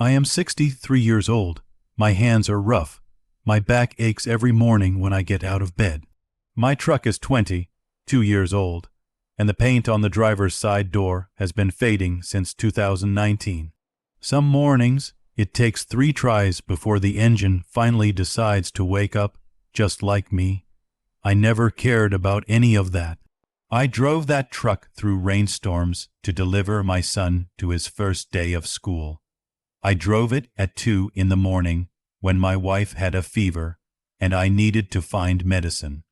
I am 63 years old. My hands are rough. My back aches every morning when I get out of bed. My truck is 22 years old, and the paint on the driver's side door has been fading since 2019. Some mornings, it takes 3 tries before the engine finally decides to wake up, just like me. I never cared about any of that. I drove that truck through rainstorms to deliver my son to his first day of school. I drove it at 2 in the morning when my wife had a fever and I needed to find medicine.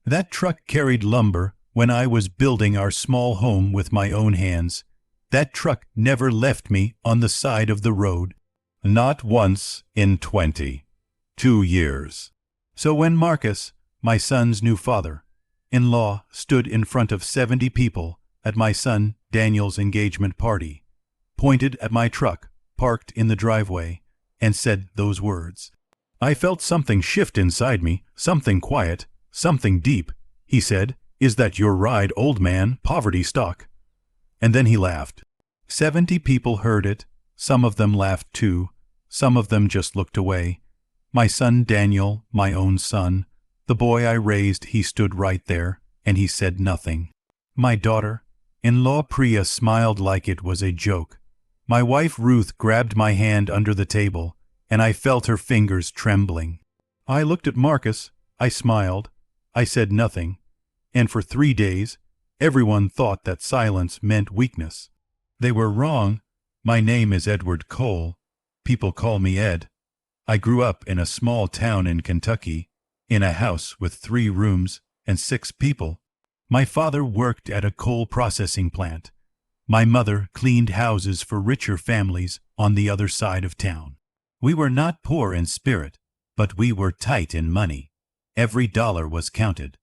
That truck carried lumber when I was building our small home with my own hands. That truck never left me on the side of the road. Not once in 22 years. So when Marcus, my son's new father-in-law, stood in front of 70 people at my son Daniel's engagement party, pointed at my truck parked in the driveway, and said those words, I felt something shift inside me, something quiet, something deep. He said, "Is that your ride, old man, poverty stock?" And then he laughed. 70 people heard it. Some of them laughed too. Some of them just looked away. My son Daniel, my own son, the boy I raised, he stood right there, and he said nothing. My daughter-in-law Priya smiled like it was a joke. My wife Ruth grabbed my hand under the table, and I felt her fingers trembling. I looked at Marcus. I smiled. I said nothing. And for 3 days, everyone thought that silence meant weakness. They were wrong. My name is Edward Cole. People call me Ed. I grew up in a small town in Kentucky, in a house with 3 rooms and 6 people. My father worked at a coal processing plant. My mother cleaned houses for richer families on the other side of town. We were not poor in spirit, but we were tight in money. Every dollar was counted.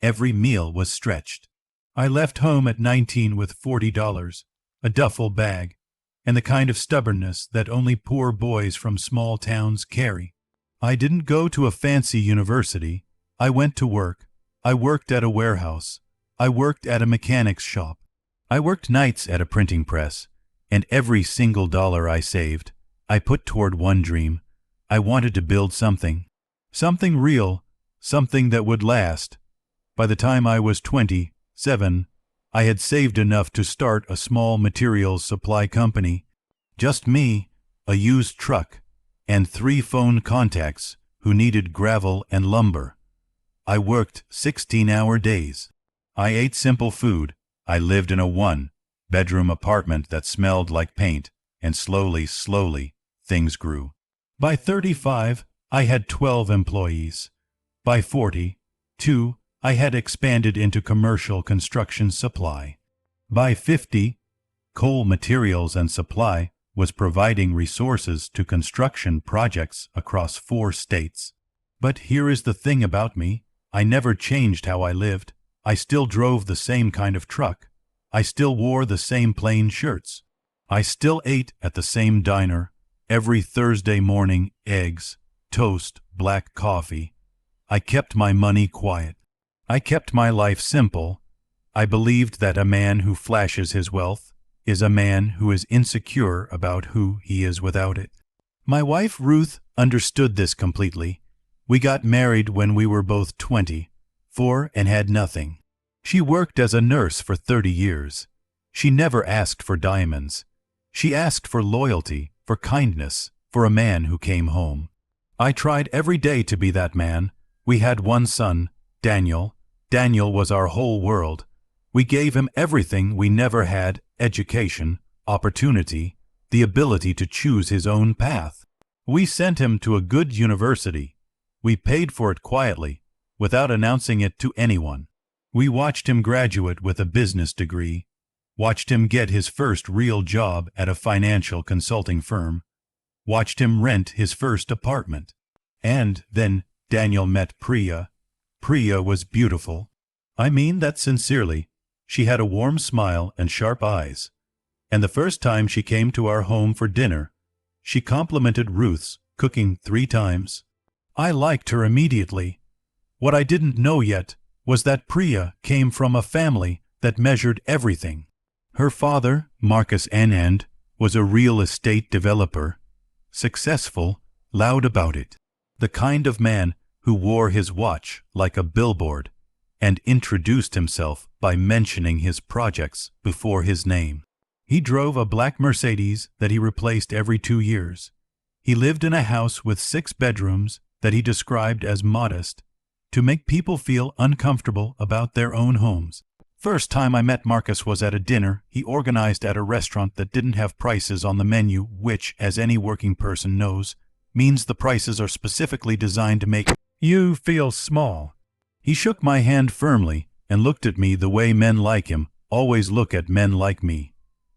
Every meal was stretched. I left home at 19 with $40, a duffel bag, and the kind of stubbornness that only poor boys from small towns carry. I didn't go to a fancy university. I went to work. I worked at a warehouse. I worked at a mechanic's shop. I worked nights at a printing press, and every single dollar I saved, I put toward one dream. I wanted to build something real, something that would last. By the time I was 27, I had saved enough to start a small materials supply company. Just me, a used truck, and 3 phone contacts who needed gravel and lumber. I worked 16-hour days. I ate simple food. I lived in a 1-bedroom apartment that smelled like paint, and slowly, things grew. By 35, I had 12 employees. By 42, I had expanded into commercial construction supply. By 50, Coal Materials and Supply was providing resources to construction projects across 4 states. But here is the thing about me. I never changed how I lived. I still drove the same kind of truck. I still wore the same plain shirts. I still ate at the same diner. Every Thursday morning, eggs, toast, black coffee. I kept my money quiet. I kept my life simple. I believed that a man who flashes his wealth is a man who is insecure about who he is without it. My wife Ruth understood this completely. We got married when we were both 24 and had nothing. She worked as a nurse for 30 years. She never asked for diamonds. She asked for loyalty, for kindness, for a man who came home. I tried every day to be that man. We had 1 son, Daniel. Daniel was our whole world. We gave him everything we never had: education, opportunity, the ability to choose his own path. We sent him to a good university. We paid for it quietly, without announcing it to anyone. We watched him graduate with a business degree, watched him get his first real job at a financial consulting firm, watched him rent his first apartment. And then Daniel met Priya. Priya was beautiful. I mean that sincerely. She had a warm smile and sharp eyes. And the first time she came to our home for dinner, she complimented Ruth's cooking 3 times. I liked her immediately. What I didn't know yet was that Priya came from a family that measured everything. Her father, Marcus Anand, was a real estate developer. successful, loud about it. The kind of man who wore his watch like a billboard and introduced himself by mentioning his projects before his name. He drove a black Mercedes that he replaced every 2 years. He lived in a house with 6 bedrooms that he described as modest to make people feel uncomfortable about their own homes. First time I met Marcus was at a dinner he organized at a restaurant that didn't have prices on the menu, which, as any working person knows, means the prices are specifically designed to make you feel small. He shook my hand firmly and looked at me the way men like him always look at men like me.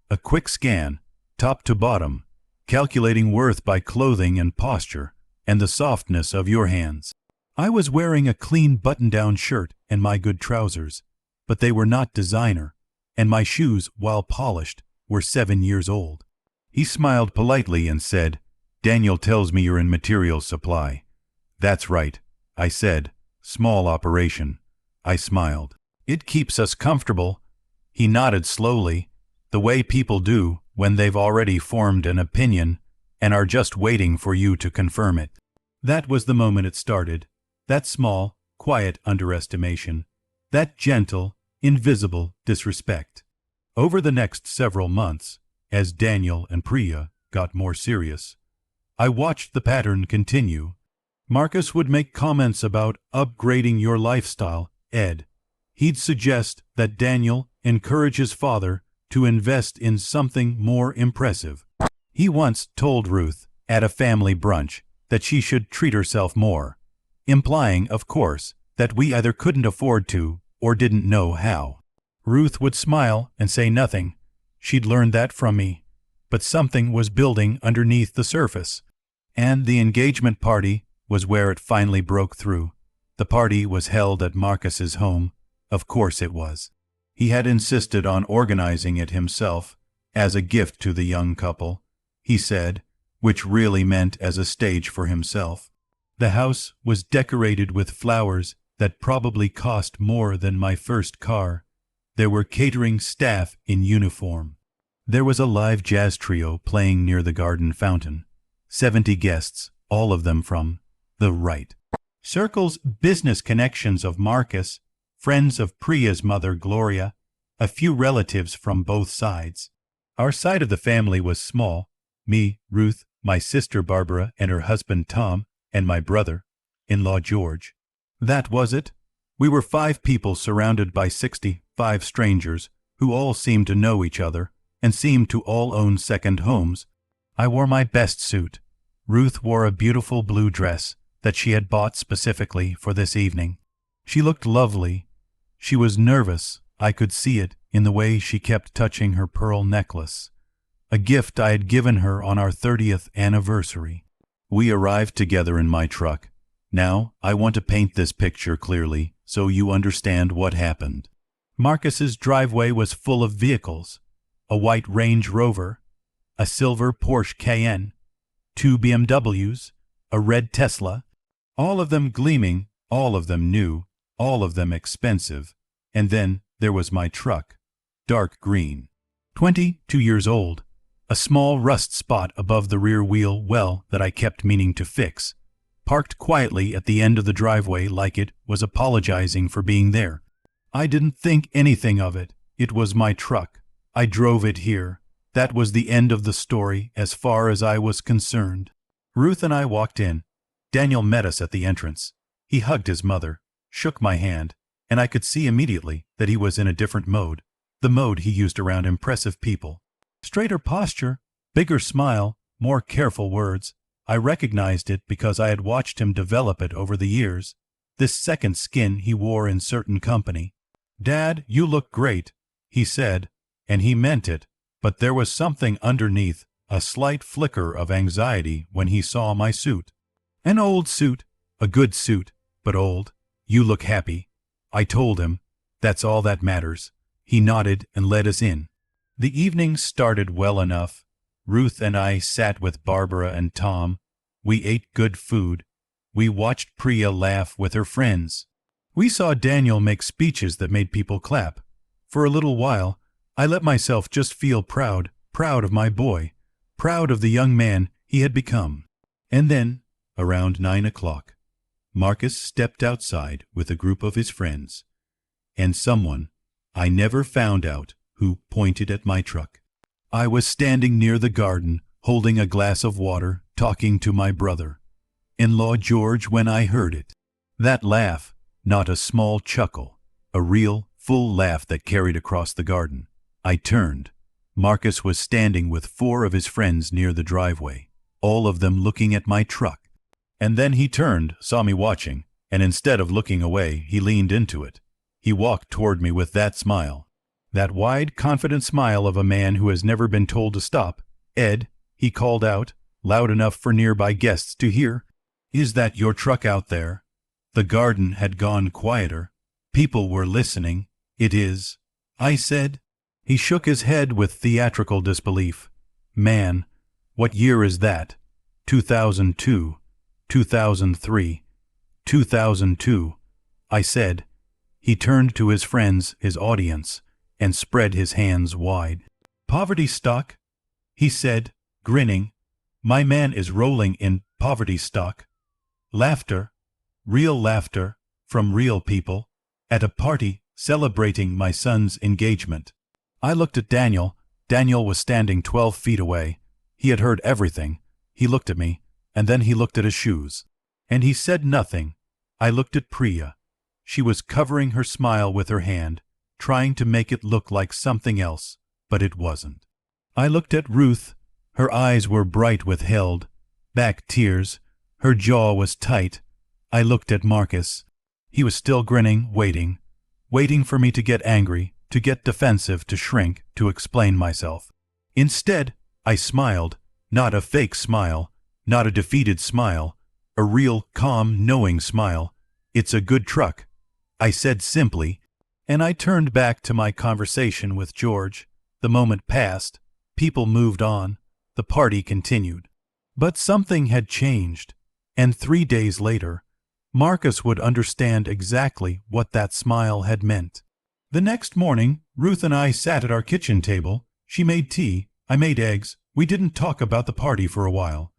A quick scan, top to bottom, calculating worth by clothing and posture and the softness of your hands. I was wearing a clean button-down shirt and my good trousers, but they were not designer, and my shoes, while polished, were 7 years old. He smiled politely and said, "Daniel tells me you're in material supply." "That's right," I said. "Small operation." I smiled. "It keeps us comfortable." He nodded slowly, the way people do when they've already formed an opinion and are just waiting for you to confirm it. That was the moment it started. That small, quiet underestimation. That gentle, invisible disrespect. Over the next several months, as Daniel and Priya got more serious, I watched the pattern continue. Marcus would make comments about upgrading your lifestyle, Ed. He'd suggest that Daniel encourage his father to invest in something more impressive. He once told Ruth at a family brunch that she should treat herself more, implying, of course, that we either couldn't afford to or didn't know how. Ruth would smile and say nothing. She'd learned that from me. But something was building underneath the surface. And the engagement party was where it finally broke through. The party was held at Marcus's home. Of course it was. He had insisted on organizing it himself, as a gift to the young couple, he said, which really meant as a stage for himself. The house was decorated with flowers that probably cost more than my first car. There were catering staff in uniform. There was a live jazz trio playing near the garden fountain. 70 guests, all of them from the right. Circles, business connections of Marcus, friends of Priya's mother Gloria, a few relatives from both sides. Our side of the family was small. Me, Ruth, my sister Barbara and her husband Tom, and my brother-in-law George. That was it. We were 5 people surrounded by 65 strangers who all seemed to know each other and seemed to all own second homes. I wore my best suit. Ruth wore a beautiful blue dress that she had bought specifically for this evening. She looked lovely. She was nervous. I could see it in the way she kept touching her pearl necklace, a gift I had given her on our 30th anniversary. We arrived together in my truck. Now, I want to paint this picture clearly so you understand what happened. Marcus's driveway was full of vehicles: a white Range Rover, a silver Porsche Cayenne, 2 BMWs, a red Tesla, all of them gleaming, all of them new, all of them expensive. And then there was my truck, dark green, 22 years old, a small rust spot above the rear wheel well that I kept meaning to fix, parked quietly at the end of the driveway like it was apologizing for being there. I didn't think anything of it. It was my truck. I drove it here. That was the end of the story as far as I was concerned. Ruth and I walked in. Daniel met us at the entrance. He hugged his mother, shook my hand, and I could see immediately that he was in a different mode, the mode he used around impressive people. Straighter posture, bigger smile, more careful words. I recognized it because I had watched him develop it over the years, this second skin he wore in certain company. "Dad, you look great," he said, and he meant it, but there was something underneath, a slight flicker of anxiety when he saw my suit. "An old suit, a good suit, but old. You look happy." I told him, "That's all that matters." He nodded and led us in. The evening started well enough. Ruth and I sat with Barbara and Tom. We ate good food. We watched Priya laugh with her friends. We saw Daniel make speeches that made people clap. For a little while, I let myself just feel proud of my boy, proud of the young man he had become. And then, around 9 o'clock, Marcus stepped outside with a group of his friends, and someone I never found out who pointed at my truck. I was standing near the garden, holding a glass of water, talking to my brother-in-law George when I heard it. That laugh, not a small chuckle, a real, full laugh that carried across the garden. I turned. Marcus was standing with 4 of his friends near the driveway, all of them looking at my truck. And then he turned, saw me watching, and instead of looking away, he leaned into it. He walked toward me with that smile. That wide, confident smile of a man who has never been told to stop. "Ed," he called out, loud enough for nearby guests to hear, "is that your truck out there?" The garden had gone quieter. People were listening. "It is," I said. He shook his head with theatrical disbelief. "Man, what year is that? 2002, 2003, 2002, I said. He turned to his friends, his audience, and spread his hands wide. "Poverty stock," he said, grinning. "My man is rolling in poverty stock. Laughter, real laughter, from real people, at a party celebrating my son's engagement." I looked at Daniel. Daniel was standing 12 feet away. He had heard everything. He looked at me, and then he looked at his shoes. And he said nothing. I looked at Priya. She was covering her smile with her hand, trying to make it look like something else, but it wasn't. I looked at Ruth. Her eyes were bright with held back tears. Her jaw was tight. I looked at Marcus. He was still grinning, waiting for me to get angry, to get defensive, to shrink, to explain myself. Instead, I smiled, not a fake smile, not a defeated smile, a real, calm, knowing smile. "It's a good truck," I said simply, and I turned back to my conversation with George. The moment passed. People moved on. The party continued. But something had changed, and 3 days later, Marcus would understand exactly what that smile had meant. The next morning, Ruth and I sat at our kitchen table. She made tea. I made eggs. We didn't talk about the party for a while.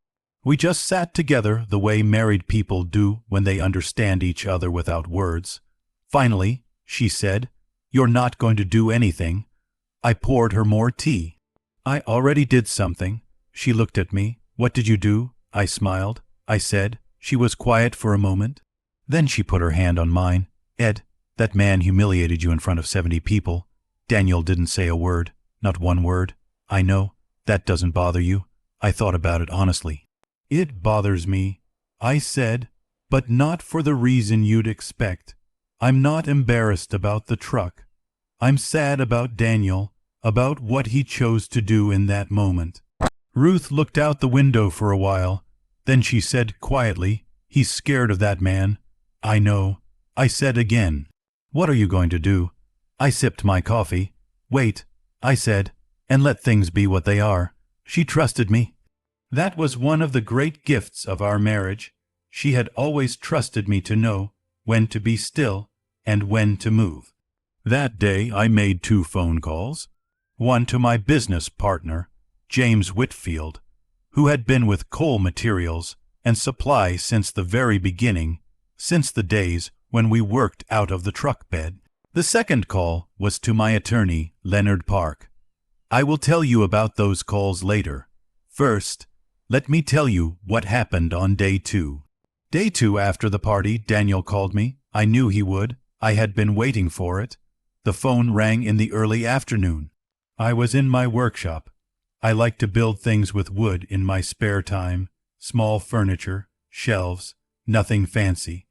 We just sat together the way married people do when they understand each other without words. Finally, she said, "You're not going to do anything." I poured her more tea. "I already did something." She looked at me. "What did you do?" I smiled. I said. She was quiet for a moment. Then she put her hand on mine. "Ed, that man humiliated you in front of 70 people. Daniel didn't say a word, not one word. I know. That doesn't bother you." I thought about it honestly. "It bothers me," I said, "but not for the reason you'd expect. I'm not embarrassed about the truck. I'm sad about Daniel, about what he chose to do in that moment." Ruth looked out the window for a while. Then she said quietly, "He's scared of that man." "I know," I said again. "What are you going to do?" I sipped my coffee. "Wait," I said, "and let things be what they are." She trusted me. That was one of the great gifts of our marriage. She had always trusted me to know when to be still and when to move. That day I made 2 phone calls. One to my business partner, James Whitfield, who had been with Coal Materials and Supply since the very beginning, since the days when we worked out of the truck bed. The second call was to my attorney, Leonard Park. I will tell you about those calls later. First, let me tell you what happened on day 2. Day 2 after the party, Daniel called me. I knew he would. I had been waiting for it. The phone rang in the early afternoon. I was in my workshop. I like to build things with wood in my spare time. Small furniture, shelves, nothing fancy.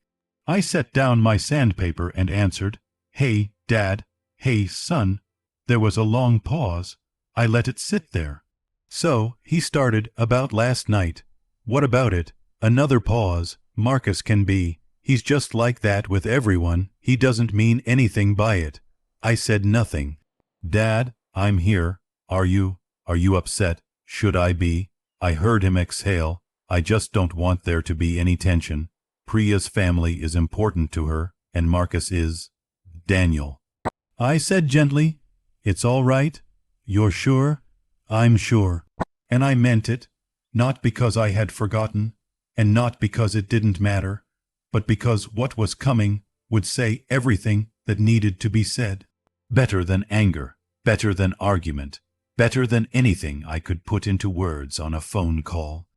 I set down my sandpaper and answered, "Hey, Dad. Hey, son." There was a long pause. I let it sit there. "So," he started, "about last night." "What about it?" Another pause. "Marcus can be. He's just like that with everyone. He doesn't mean anything by it." I said nothing. "Dad, I'm here. Are you upset? Should I be?" I heard him exhale. "I just don't want there to be any tension. Priya's family is important to her, and Marcus is Daniel." I said gently, "It's all right. You're sure?" "I'm sure." And I meant it. Not because I had forgotten, and not because it didn't matter, but because what was coming would say everything that needed to be said. Better than anger, better than argument, better than anything I could put into words on a phone call.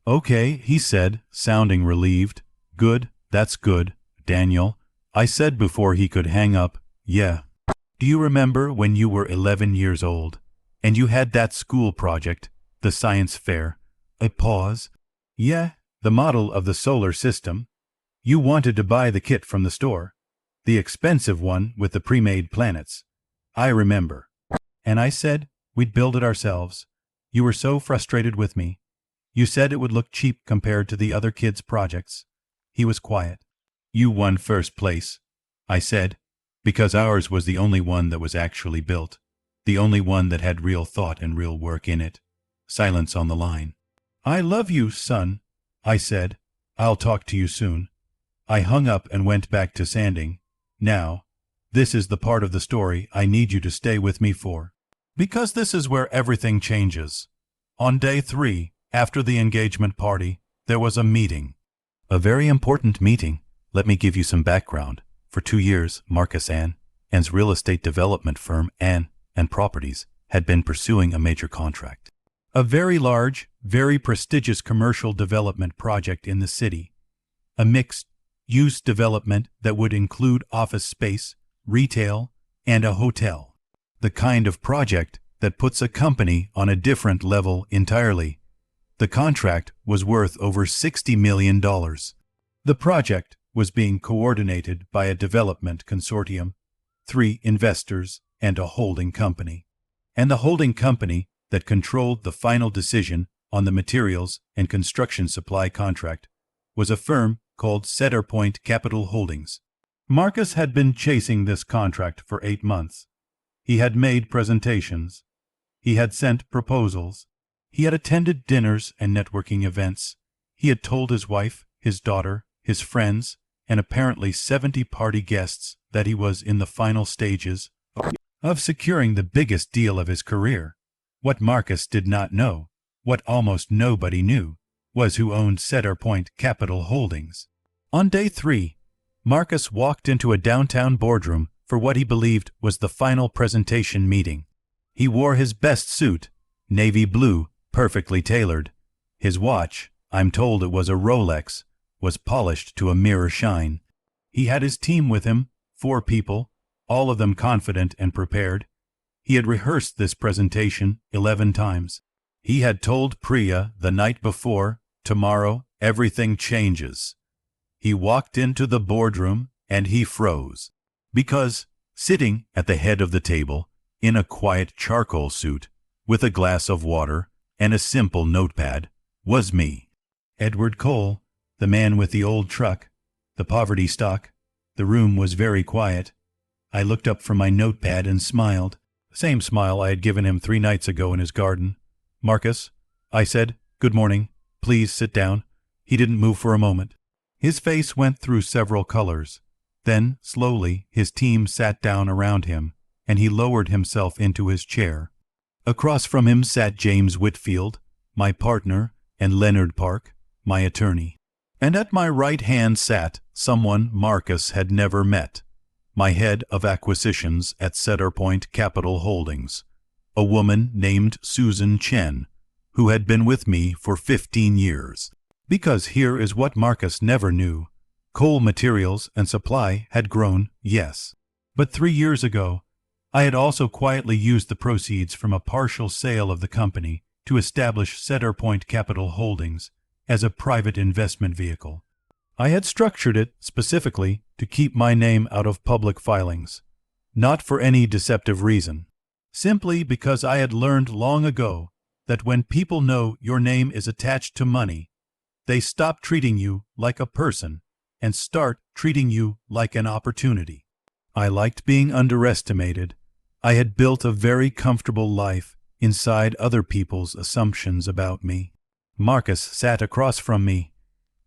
"Okay," he said, sounding relieved. "Good, that's good, Daniel," I said before he could hang up. "Yeah. Do you remember when you were 11 years old, and you had that school project, the science fair?" A pause. "Yeah, the model of the solar system. You wanted to buy the kit from the store, the expensive one with the pre-made planets. I remember. And I said we'd build it ourselves. You were so frustrated with me. You said it would look cheap compared to the other kids' projects." He was quiet. "You won first place," I said, because ours was the only one that was actually built, the only one that had real thought and real work in it. Silence on the line. "I love you, son," I said. "I'll talk to you soon." I hung up and went back to sanding. Now, this is the part of the story I need you to stay with me for, because this is where everything changes. On day 3, after the engagement party, there was a meeting. A very important meeting. Let me give you some background. For 2 years, Marcus Ann's real estate development firm, Ann and Properties, had been pursuing a major contract. A very large, very prestigious commercial development project in the city. A mixed-use development that would include office space, retail, and a hotel. The kind of project that puts a company on a different level entirely. The contract was worth over $60 million. The project was being coordinated by a development consortium, 3 investors, and a holding company. And the holding company that controlled the final decision on the materials and construction supply contract was a firm called Centerpoint Capital Holdings. Marcus had been chasing this contract for 8 months. He had made presentations. He had sent proposals. He had attended dinners and networking events. He had told his wife, his daughter, his friends, and apparently 70 party guests that he was in the final stages of securing the biggest deal of his career. What Marcus did not know, what almost nobody knew, was who owned Centerpoint Capital Holdings. On day 3, Marcus walked into a downtown boardroom for what he believed was the final presentation meeting. He wore his best suit, navy blue, perfectly tailored. His watch, I'm told it was a Rolex, was polished to a mirror shine. He had his team with him, 4 people, all of them confident and prepared. He had rehearsed this presentation 11 times. He had told Priya the night before, "Tomorrow, everything changes." He walked into the boardroom and he froze. Because, sitting at the head of the table, in a quiet charcoal suit, with a glass of water and a simple notepad, was me. Edward Cole, the man with the old truck, the poverty stock. The room was very quiet. I looked up from my notepad and smiled, the same smile I had given him 3 nights ago in his garden. "Marcus," I said, "good morning. Please sit down." He didn't move for a moment. His face went through several colors. Then, slowly, his team sat down around him, and he lowered himself into his chair. Across from him sat James Whitfield, my partner, and Leonard Park, my attorney. And at my right hand sat someone Marcus had never met, my head of acquisitions at Centerpoint Capital Holdings, a woman named Susan Chen, who had been with me for 15 years. Because here is what Marcus never knew. Coal materials and supply had grown, yes. But 3 years ago, I had also quietly used the proceeds from a partial sale of the company to establish Centerpoint Capital Holdings as a private investment vehicle. I had structured it specifically to keep my name out of public filings, not for any deceptive reason, simply because I had learned long ago that when people know your name is attached to money, they stop treating you like a person and start treating you like an opportunity. I liked being underestimated. I had built a very comfortable life inside other people's assumptions about me. Marcus sat across from me.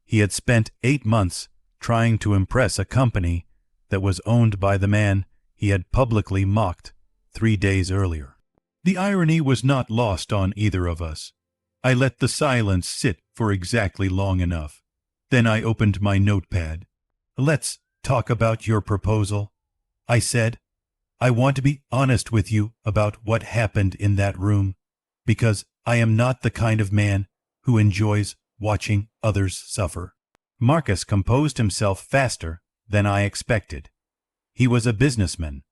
He had spent 8 months trying to impress a company that was owned by the man he had publicly mocked 3 days earlier. The irony was not lost on either of us. I let the silence sit for exactly long enough. Then I opened my notepad. "Let's talk about your proposal," I said. "I want to be honest with you about what happened in that room, because I am not the kind of man who enjoys watching others suffer." Marcus composed himself faster than I expected. He was a businessman,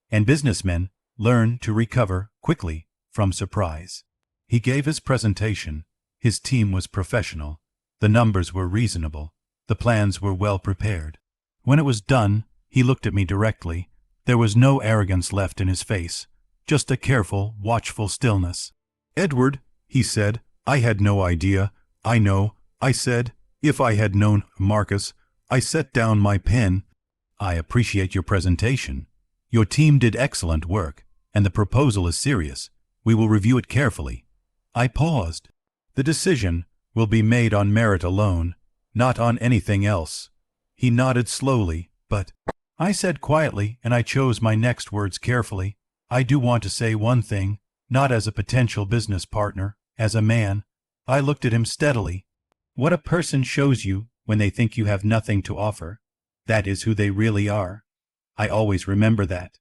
and businessmen learn to recover quickly from surprise. He gave his presentation. His team was professional. The numbers were reasonable. The plans were well prepared. When it was done, he looked at me directly. There was no arrogance left in his face, just a careful, watchful stillness. "Edward," he said, "I had no idea." "I know," I said. "If I had known, Marcus." I set down my pen. "I appreciate your presentation. Your team did excellent work, and the proposal is serious. We will review it carefully." I paused. "The decision will be made on merit alone, not on anything else." He nodded slowly, but I said quietly, and I chose my next words carefully, "I do want to say one thing, not as a potential business partner, as a man." I looked at him steadily. "What a person shows you when they think you have nothing to offer, that is who they really are. I always remember that."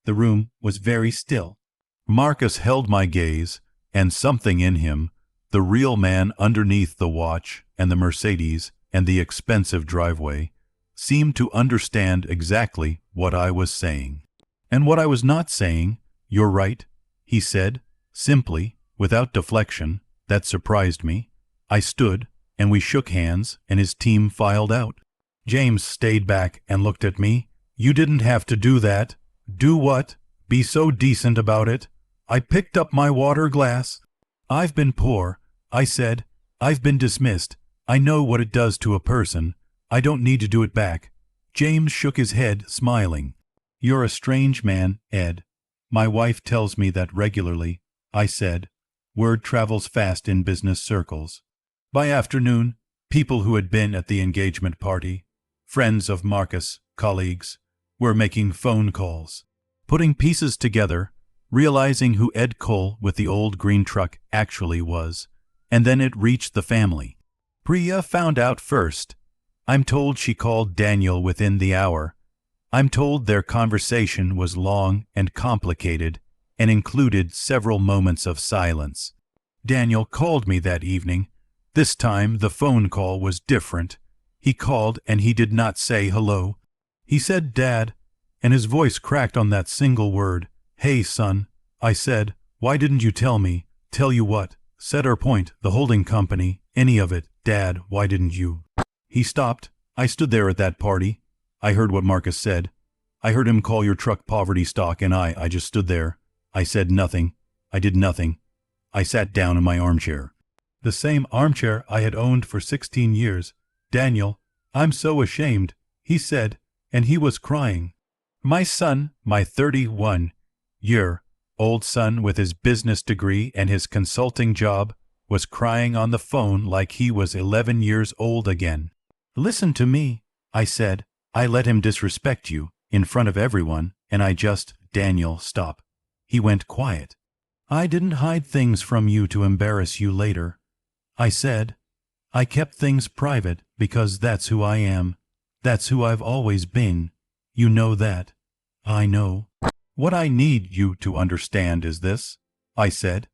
The room was very still. Marcus held my gaze, and something in him, the real man underneath the watch and the Mercedes and the expensive driveway, seemed to understand exactly what I was saying. And what I was not saying. "You're right," he said, simply, without deflection. That surprised me. I stood, and we shook hands, and his team filed out. James stayed back and looked at me. "You didn't have to do that." "Do what?" "Be so decent about it." I picked up my water glass. "I've been poor," I said. "I've been dismissed. I know what it does to a person. I don't need to do it back." James shook his head, smiling. "You're a strange man, Ed. My wife tells me that regularly," I said. Word travels fast in business circles. By afternoon, people who had been at the engagement party, friends of Marcus, colleagues, were making phone calls, putting pieces together, realizing who Ed Cole with the old green truck actually was, and then it reached the family. Priya found out first. I'm told she called Daniel within the hour. I'm told their conversation was long and complicated and included several moments of silence. Daniel called me that evening. This time the phone call was different. He called and he did not say hello. He said, "Dad," and his voice cracked on that single word. "Hey, son." I said, "Why didn't you tell me?" "Tell you what?" "Cedar Point, the holding company, any of it. Dad, why didn't you?" He stopped. I stood there at that party. I heard what Marcus said. I heard him call your truck poverty stock, and I just stood there. I said nothing. I did nothing. I sat down in my armchair. The same armchair I had owned for 16 years. "Daniel, I'm so ashamed," he said, and he was crying. My son, my 31-year-old son with his business degree and his consulting job, was crying on the phone like he was 11 years old again. "Listen to me," I said. "I let him disrespect you in front of everyone, and I just—" "Daniel, stop." He went quiet. "I didn't hide things from you to embarrass you later," I said. "I kept things private because that's who I am. That's who I've always been. You know that." "I know." "What I need you to understand is this," I said.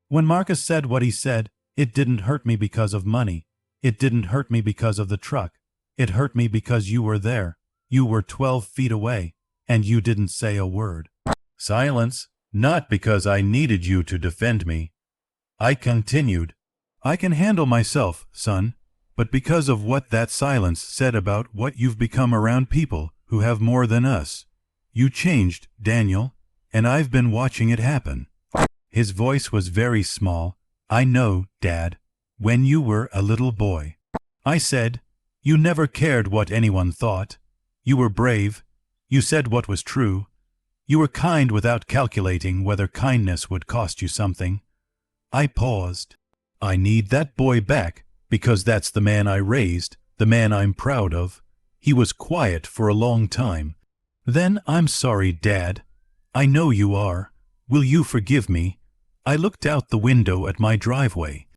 "When Marcus said what he said, it didn't hurt me because of money. It didn't hurt me because of the truck. It hurt me because you were there. You were 12 feet away, and you didn't say a word." Silence. "Not because I needed you to defend me," I continued. "I can handle myself, son, but because of what that silence said about what you've become around people who have more than us. You changed, Daniel, and I've been watching it happen." His voice was very small. "I know, Dad, when you were a little boy," I said, "you never cared what anyone thought. You were brave. You said what was true. You were kind without calculating whether kindness would cost you something." I paused. "I need that boy back because that's the man I raised, the man I'm proud of." He was quiet for a long time. Then, "I'm sorry, Dad. I know you are. Will you forgive me?" I looked out the window at my driveway.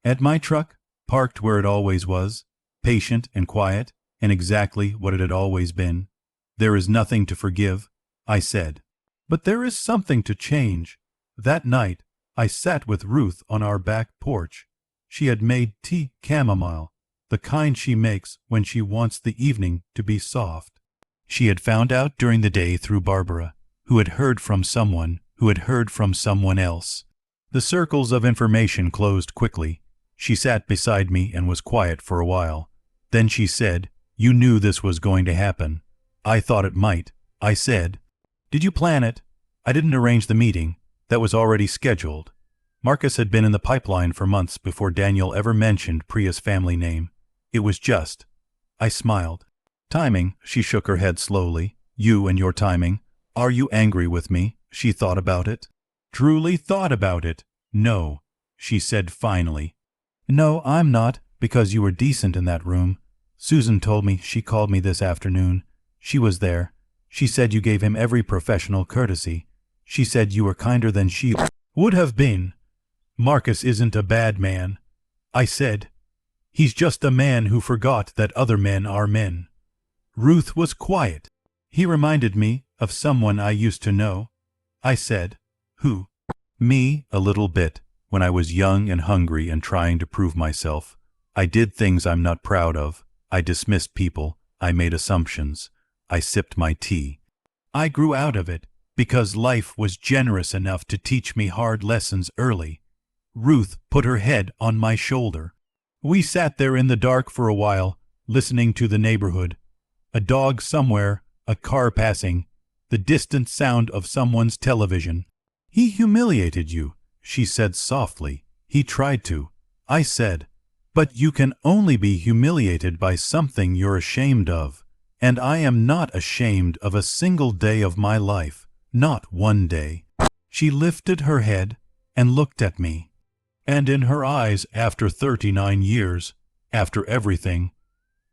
At my truck, parked where it always was, patient and quiet, and exactly what it had always been. There is nothing to forgive, I said. But there is something to change. That night, I sat with Ruth on our back porch. She had made tea chamomile, the kind she makes when she wants the evening to be soft. She had found out during the day through Barbara, who had heard from someone who had heard from someone else. The circles of information closed quickly. She sat beside me and was quiet for a while. Then she said, "You knew this was going to happen." "I thought it might," I said. "Did you plan it?" "I didn't arrange the meeting. That was already scheduled." Marcus had been in the pipeline for months before Daniel ever mentioned Priya's family name. It was just. I smiled. "Timing," she shook her head slowly. "You and your timing. Are you angry with me?" She thought about it. "Truly thought about it." "No," she said finally. "No, I'm not, because you were decent in that room. Susan told me she called me this afternoon. She was there. She said you gave him every professional courtesy. She said you were kinder than she would have been." "Marcus isn't a bad man," I said. "He's just a man who forgot that other men are men." Ruth was quiet. "He reminded me of someone I used to know," I said. "Who?" "Me, a little bit, when I was young and hungry and trying to prove myself. I did things I'm not proud of. I dismissed people. I made assumptions. I sipped my tea. I grew out of it, because life was generous enough to teach me hard lessons early." Ruth put her head on my shoulder. We sat there in the dark for a while, listening to the neighborhood. A dog somewhere, a car passing, the distant sound of someone's television. "He humiliated you," she said softly. "He tried to." I said, "But you can only be humiliated by something you're ashamed of. And I am not ashamed of a single day of my life, not one day." She lifted her head and looked at me. And in her eyes, after 39 years, after everything,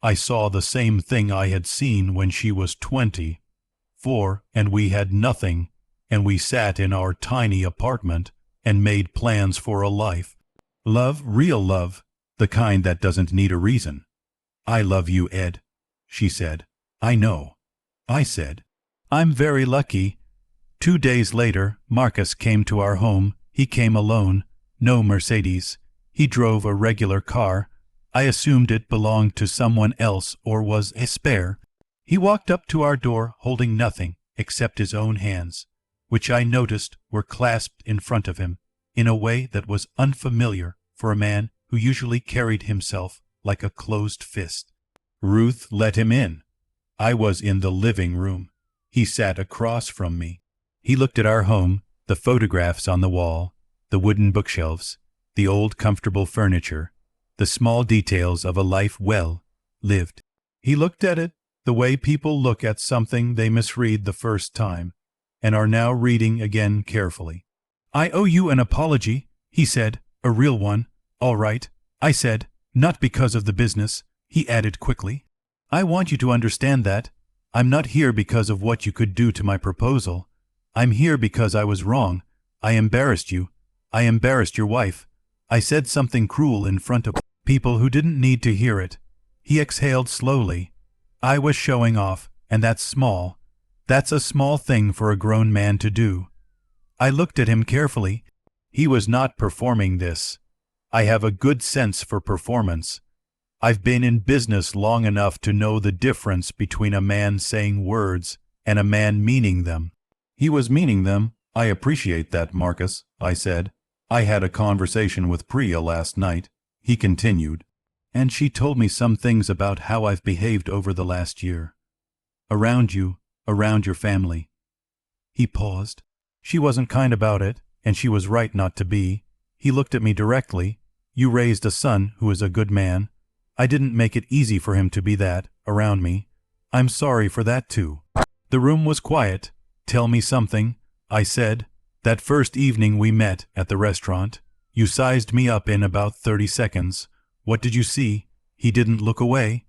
I saw the same thing I had seen when she was 24, and we had nothing, and we sat in our tiny apartment and made plans for a life. Love, real love, the kind that doesn't need a reason. "I love you, Ed," she said. "I know." I said, "I'm very lucky." 2 days later, Marcus came to our home. He came alone. No Mercedes. He drove a regular car. I assumed it belonged to someone else or was a spare. He walked up to our door holding nothing except his own hands, which I noticed were clasped in front of him in a way that was unfamiliar for a man who usually carried himself like a closed fist. Ruth let him in. I was in the living room. He sat across from me. He looked at our home, the photographs on the wall, the wooden bookshelves, the old comfortable furniture, the small details of a life well lived. He looked at it the way people look at something they misread the first time and are now reading again carefully. "I owe you an apology," he said, "a real one." "All right," I said, "not because of the business," he added quickly. "I want you to understand that. I'm not here because of what you could do to my proposal. I'm here because I was wrong. I embarrassed you. I embarrassed your wife. I said something cruel in front of people who didn't need to hear it." He exhaled slowly. "I was showing off, and that's small. That's a small thing for a grown man to do." I looked at him carefully. He was not performing this. I have a good sense for performance. I've been in business long enough to know the difference between a man saying words and a man meaning them. "He was meaning them. I appreciate that, Marcus," I said. "I had a conversation with Priya last night," he continued, "and she told me some things about how I've behaved over the last year. Around you, around your family." He paused. "She wasn't kind about it, and she was right not to be." He looked at me directly. "You raised a son who is a good man. I didn't make it easy for him to be that, around me. I'm sorry for that too." The room was quiet. "Tell me something," I said. "That first evening we met at the restaurant, you sized me up in about 30 seconds. What did you see?" He didn't look away.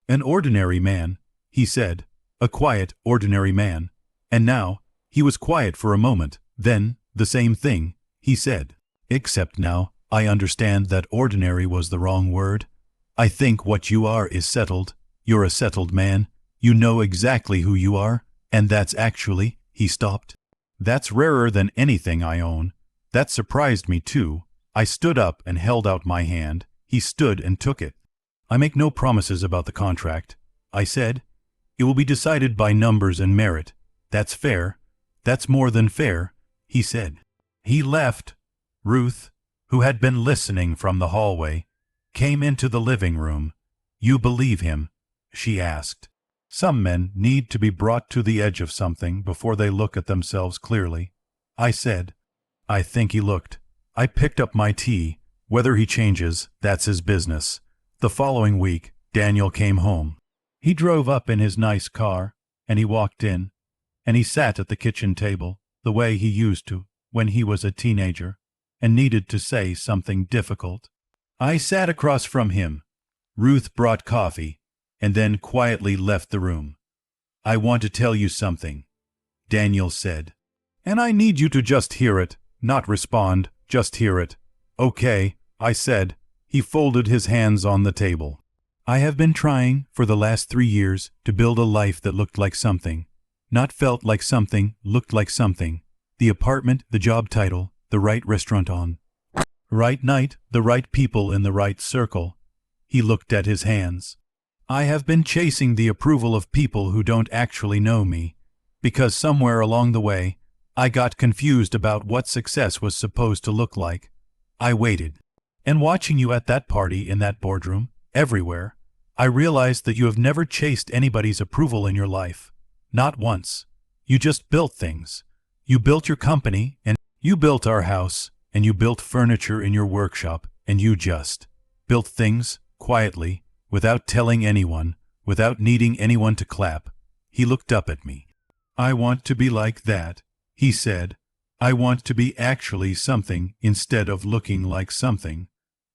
"An ordinary man," he said. "A quiet, ordinary man." And now, he was quiet for a moment. Then, the same thing, he said. "Except now, I understand that ordinary was the wrong word. I think what you are is settled. You're a settled man. You know exactly who you are, and that's actually," he stopped. "That's rarer than anything I own. That surprised me too." I stood up and held out my hand. He stood and took it. "I make no promises about the contract," I said. "It will be decided by numbers and merit. That's fair. That's more than fair," he said. He left. Ruth, who had been listening from the hallway, came into the living room. "You believe him?" she asked. "Some men need to be brought to the edge of something before they look at themselves clearly," I said. "I think he looked." I picked up my tea. Whether he changes, that's his business. The following week, Daniel came home. He drove up in his nice car, and he walked in, and he sat at the kitchen table, the way he used to when he was a teenager, and needed to say something difficult. I sat across from him. Ruth brought coffee, and then quietly left the room. "I want to tell you something," Daniel said. "And I need you to just hear it, not respond, just hear it." "Okay," I said. He folded his hands on the table. "I have been trying, for the last 3 years, to build a life that looked like something. Not felt like something, looked like something. The apartment, the job title, the right restaurant on right night, the right people in the right circle." He looked at his hands. "I have been chasing the approval of people who don't actually know me, because somewhere along the way, I got confused about what success was supposed to look like. I waited. And watching you at that party, in that boardroom, everywhere, I realized that you have never chased anybody's approval in your life. Not once. You just built things. You built your company, and you built our house, and you built furniture in your workshop, and you just built things, quietly, without telling anyone, without needing anyone to clap." He looked up at me. "I want to be like that," he said. "I want to be actually something instead of looking like something."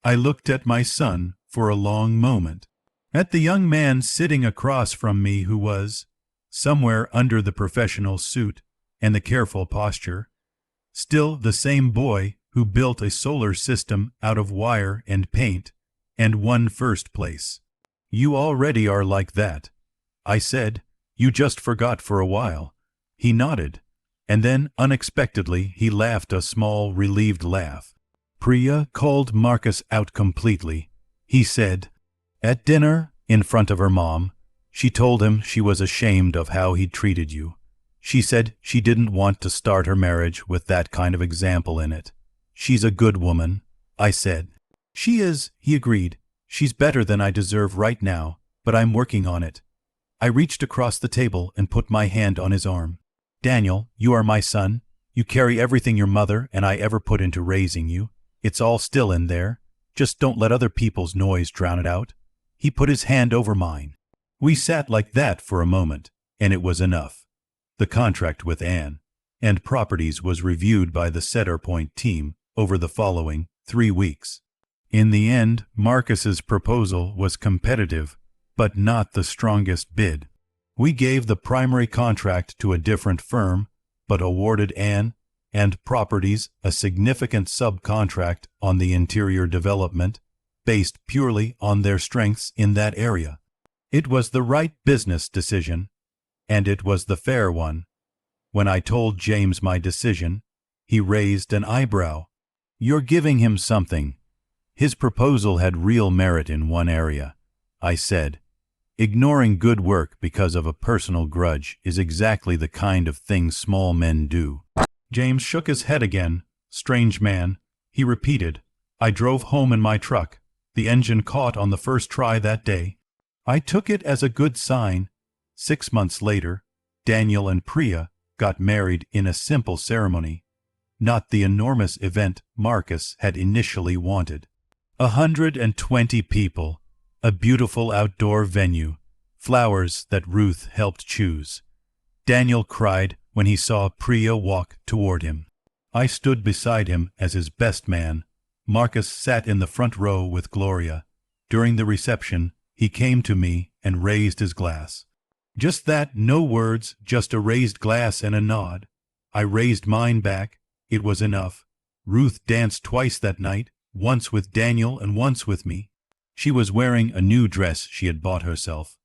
I looked at my son for a long moment, at the young man sitting across from me who was, somewhere under the professional suit and the careful posture, still the same boy who built a solar system out of wire and paint and won first place. "You already are like that," I said. "You just forgot for a while." He nodded. And then, unexpectedly, he laughed a small, relieved laugh. "Priya called Marcus out completely," he said. "At dinner, in front of her mom, she told him she was ashamed of how he'd treated you. She said she didn't want to start her marriage with that kind of example in it. She's a good woman," I said. "She is," he agreed. "She's better than I deserve right now, but I'm working on it." I reached across the table and put my hand on his arm. "Daniel, you are my son. You carry everything your mother and I ever put into raising you. It's all still in there. Just don't let other people's noise drown it out." He put his hand over mine. We sat like that for a moment, and it was enough. The contract with Anne and Properties was reviewed by the Cedar Point team over the following 3 weeks. In the end, Marcus's proposal was competitive, but not the strongest bid. We gave the primary contract to a different firm, but awarded Anne and Properties a significant subcontract on the interior development, based purely on their strengths in that area. It was the right business decision, and it was the fair one. When I told James my decision, he raised an eyebrow. "You're giving him something." "His proposal had real merit in one area," I said. "Ignoring good work because of a personal grudge is exactly the kind of thing small men do." James shook his head again. "Strange man," he repeated. "I drove home in my truck. The engine caught on the first try that day. I took it as a good sign. 6 months later, Daniel and Priya got married in a simple ceremony, not the enormous event Marcus had initially wanted. 120 people, a beautiful outdoor venue, flowers that Ruth helped choose. Daniel cried when he saw Priya walk toward him. I stood beside him as his best man. Marcus sat in the front row with Gloria. During the reception, he came to me and raised his glass. Just that, no words, just a raised glass and a nod. I raised mine back. It was enough. Ruth danced twice that night, once with Daniel and once with me. She was wearing a new dress she had bought herself,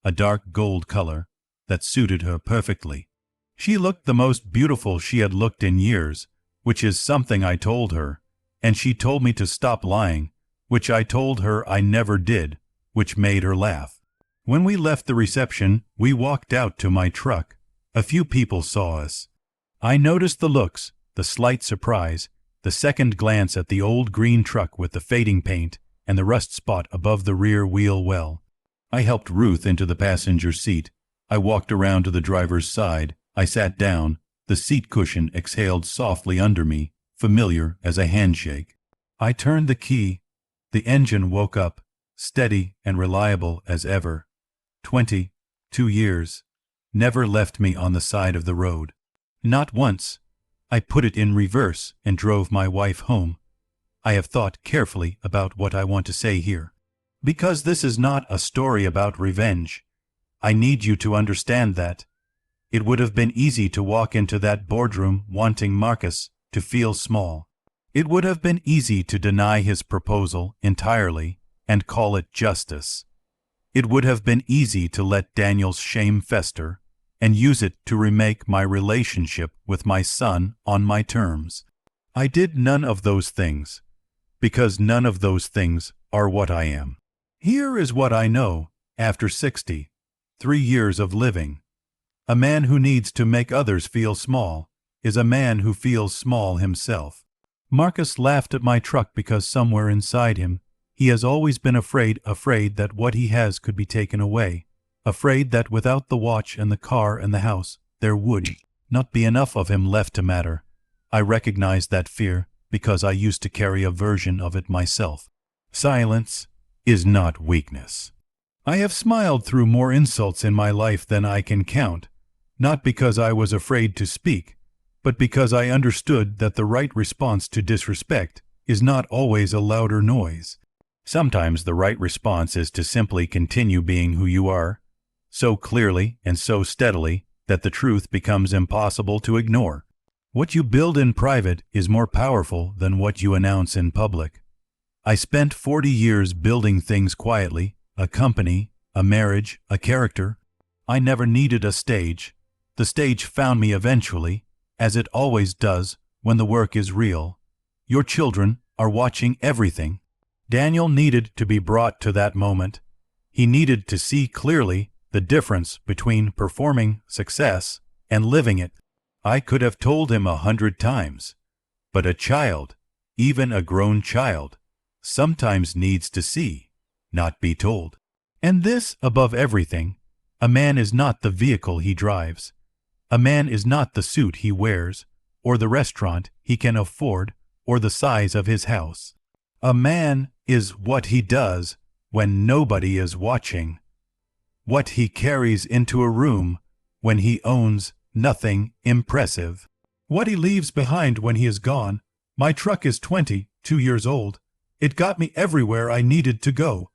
a dark gold color that suited her perfectly. She looked the most beautiful she had looked in years, which is something I told her, and she told me to stop lying, which I told her I never did, which made her laugh. When we left the reception, we walked out to my truck. A few people saw us. I noticed the looks, the slight surprise, the second glance at the old green truck with the fading paint and the rust spot above the rear wheel well. I helped Ruth into the passenger seat. I walked around to the driver's side. I sat down. The seat cushion exhaled softly under me, familiar as a handshake. I turned the key. The engine woke up, steady and reliable as ever. 22 years. Never left me on the side of the road. Not once. I put it in reverse and drove my wife home. I have thought carefully about what I want to say here. Because this is not a story about revenge. I need you to understand that. It would have been easy to walk into that boardroom wanting Marcus to feel small. It would have been easy to deny his proposal entirely and call it justice. It would have been easy to let Daniel's shame fester and use it to remake my relationship with my son on my terms. I did none of those things, because none of those things are what I am. Here is what I know after 63 years of living. A man who needs to make others feel small is a man who feels small himself. Marcus laughed at my truck because somewhere inside him, he has always been afraid that what he has could be taken away. Afraid that without the watch and the car and the house, there would not be enough of him left to matter. I recognize that fear because I used to carry a version of it myself. Silence is not weakness. I have smiled through more insults in my life than I can count, not because I was afraid to speak, but because I understood that the right response to disrespect is not always a louder noise. Sometimes the right response is to simply continue being who you are, so clearly and so steadily that the truth becomes impossible to ignore. What you build in private is more powerful than what you announce in public. I spent 40 years building things quietly, a company, a marriage, a character. I never needed a stage. The stage found me eventually, as it always does when the work is real. Your children are watching everything. Daniel needed to be brought to that moment. He needed to see clearly the difference between performing success and living it. I could have told him 100 times, but a child, even a grown child, sometimes needs to see, not be told. And this above everything, a man is not the vehicle he drives. A man is not the suit he wears, or the restaurant he can afford, or the size of his house. A man is what he does when nobody is watching, what he carries into a room when he owns nothing impressive, what he leaves behind when he is gone. My truck is 22 years old. It got me everywhere I needed to go.